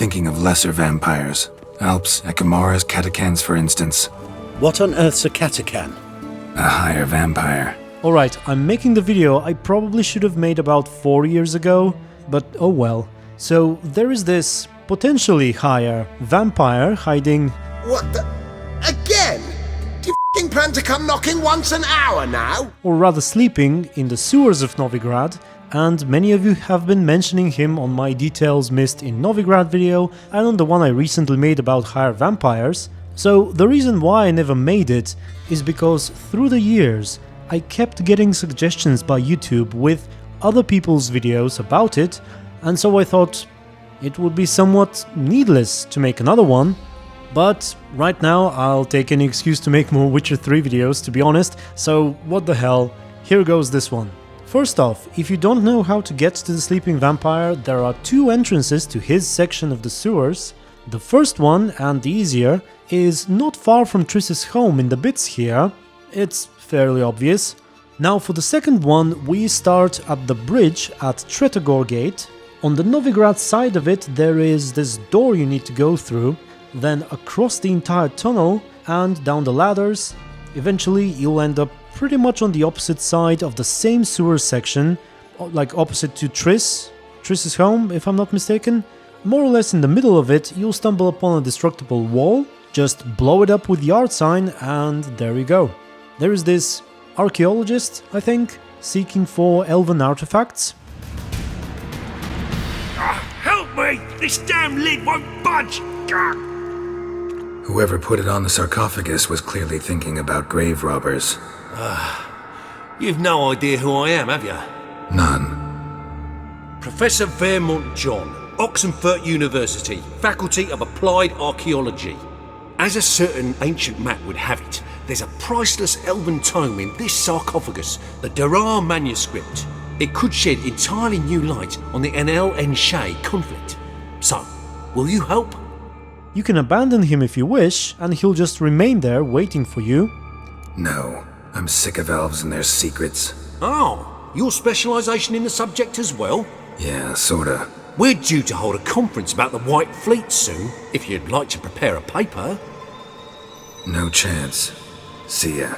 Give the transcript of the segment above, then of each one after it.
thinking of lesser vampires. Alps, Ekamaras, Catechans, for instance. What on earth's a Catacan? A higher vampire. Alright, I'm making the video I probably should have made about 4 years ago, but oh well. So there is this potentially higher vampire hiding... What the... Again? Do you f***ing plan to come knocking once an hour now? Or rather sleeping in the sewers of Novigrad, and many of you have been mentioning him on my Details Missed in Novigrad video and on the one I recently made about higher vampires. So the reason why I never made it is because through the years I kept getting suggestions by YouTube with other people's videos about it, and so I thought it would be somewhat needless to make another one. But right now I'll take any excuse to make more Witcher 3 videos, to be honest, so what the hell, here goes this one. First off, if you don't know how to get to the sleeping vampire, there are two entrances to his section of the sewers. The first one, and the easier, is not far from Triss's home in the bits here. It's fairly obvious. Now for the second one, we start at the bridge at Tretogor Gate. On the Novigrad side of it there is this door you need to go through, then across the entire tunnel and down the ladders. Eventually you'll end up pretty much on the opposite side of the same sewer section, like opposite to Triss's home if I'm not mistaken. More or less in the middle of it you'll stumble upon a destructible wall, just blow it up with the art sign and there you go. There is this archaeologist, I think, seeking for elven artifacts. Help me! This damn lid won't budge! Whoever put it on the sarcophagus was clearly thinking about grave robbers. You've no idea who I am, have you? None. Professor Vermont John, Oxenfurt University, Faculty of Applied Archaeology. As a certain ancient map would have it, there's a priceless elven tome in this sarcophagus, the Durar manuscript. It could shed entirely new light on the Enel and Shay conflict. So, will you help? You can abandon him if you wish, and he'll just remain there waiting for you. No, I'm sick of elves and their secrets. Oh, your specialisation in the subject as well? Yeah, sorta. We're due to hold a conference about the White Fleet soon, if you'd like to prepare a paper. No chance. See ya.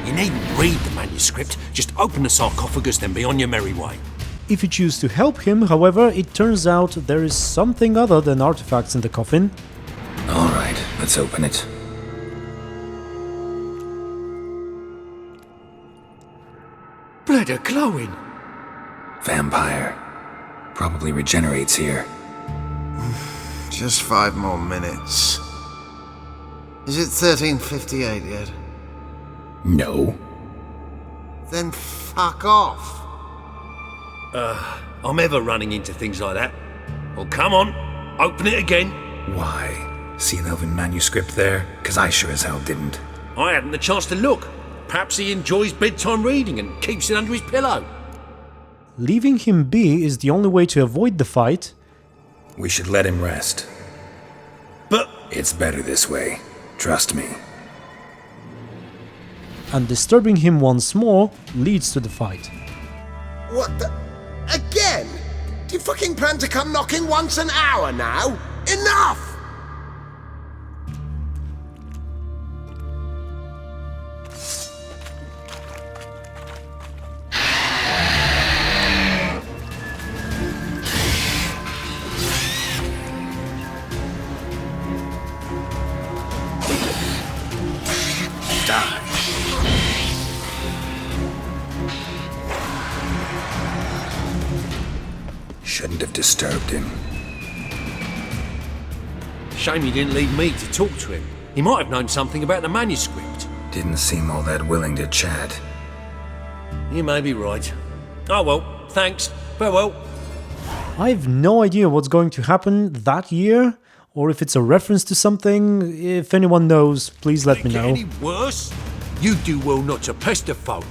You needn't read the manuscript, just open the sarcophagus, then be on your merry way. If you choose to help him, however, it turns out there is something other than artifacts in the coffin. Alright, let's open it. Blood are glowing. Vampire. Probably regenerates here. Just 5 more minutes. Is it 13:58 yet? No. Then fuck off. I'm ever running into things like that. Well, come on, open it again. Why? See an elven manuscript there? 'Cause I sure as hell didn't. I hadn't the chance to look. Perhaps he enjoys bedtime reading and keeps it under his pillow. Leaving him be is the only way to avoid the fight. We should let him rest. But It's better this way. Trust me. And disturbing him once more leads to the fight. What the... Again? Do you fucking plan to come knocking once an hour now? Enough! Shouldn't have disturbed him. shame you didn't leave me to talk to him. He might have known something about the manuscript. Didn't seem all that willing to chat. You may be right. Oh well, thanks. Farewell. I've no idea what's going to happen that year, or if it's a reference to something. If anyone knows, please let me know. Can it get any worse? You do well not to pester folk.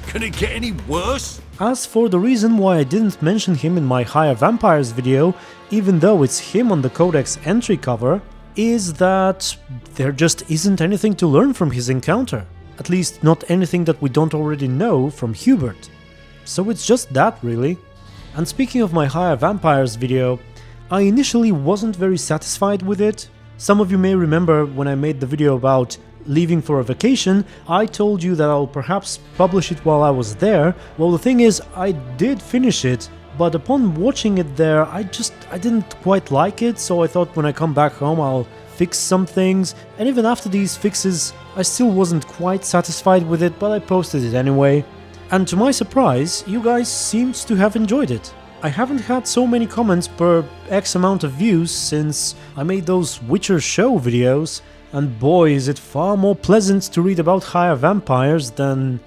Can it get any worse? As for the reason why I didn't mention him in my Higher Vampires video, even though it's him on the Codex entry cover, is that there just isn't anything to learn from his encounter. At least not anything that we don't already know from Hubert. So it's just that, really. And speaking of my Higher Vampires video, I initially wasn't very satisfied with it. Some of you may remember when I made the video about leaving for a vacation, I told you that I'll perhaps publish it while I was there. Well, the thing is, I did finish it, but upon watching it there, I didn't quite like it, so I thought when I come back home I'll fix some things, and even after these fixes, I still wasn't quite satisfied with it, but I posted it anyway. And to my surprise, you guys seemed to have enjoyed it. I haven't had so many comments per X amount of views since I made those Witcher show videos, and boy is it far more pleasant to read about higher vampires than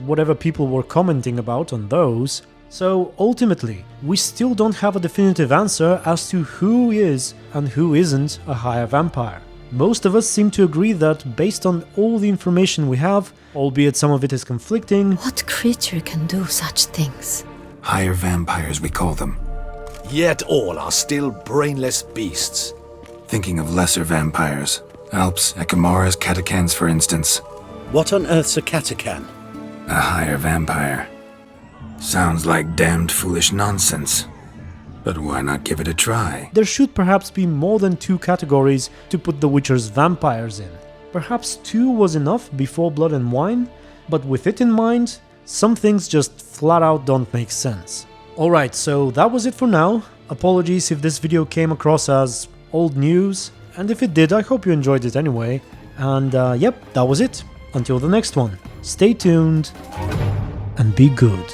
whatever people were commenting about on those. So ultimately, we still don't have a definitive answer as to who is and who isn't a higher vampire. Most of us seem to agree that based on all the information we have, albeit some of it is conflicting, What creature can do such things? Higher vampires, we call them. Yet all are still brainless beasts. Thinking of lesser vampires. Alps, Echomaras, catechans, for instance. What on earth's a catacan? A higher vampire. Sounds like damned foolish nonsense. But why not give it a try? there should perhaps be more than 2 categories to put The Witcher's vampires in. Perhaps 2 was enough before Blood and Wine, but with it in mind, some things just flat out don't make sense. Alright, so that was it for now. Apologies if this video came across as old news, and if it did, I hope you enjoyed it anyway. And yep, that was it. Until the next one, stay tuned and be good.